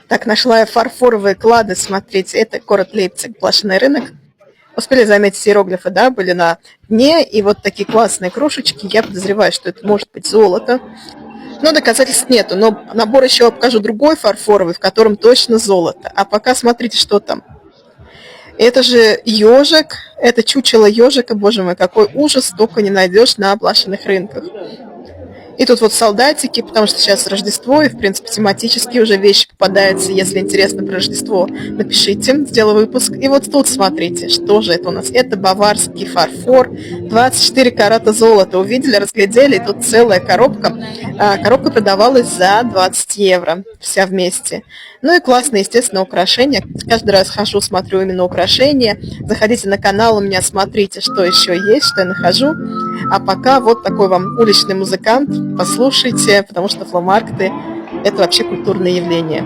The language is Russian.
Так, нашла я фарфоровые клады, смотрите, это город Лейпциг, блошиный рынок. Успели заметить иероглифы, да, были на дне, и вот такие классные кружечки. Я подозреваю, что это может быть золото. Но доказательств нету. Но набор еще покажу другой фарфоровый, в котором точно золото. А пока смотрите, что там. Это же ежик, это чучело ежика, боже мой, какой ужас, только не найдешь на блошиных рынках. И тут вот солдатики, потому что сейчас Рождество, и, в принципе, тематические уже вещи попадаются. Если интересно про Рождество, напишите, сделаю выпуск. И вот тут смотрите, что же это у нас. Это баварский фарфор, 24 карата золота. Увидели, разглядели, и тут целая коробка. Коробка продавалась за 20 евро, вся вместе. Ну и классные, естественно, украшения. Каждый раз хожу, смотрю именно украшения. Заходите на канал у меня, смотрите, что еще есть, что я нахожу. А пока вот такой вам уличный музыкант. Послушайте, потому что фломаркеты – это вообще культурное явление.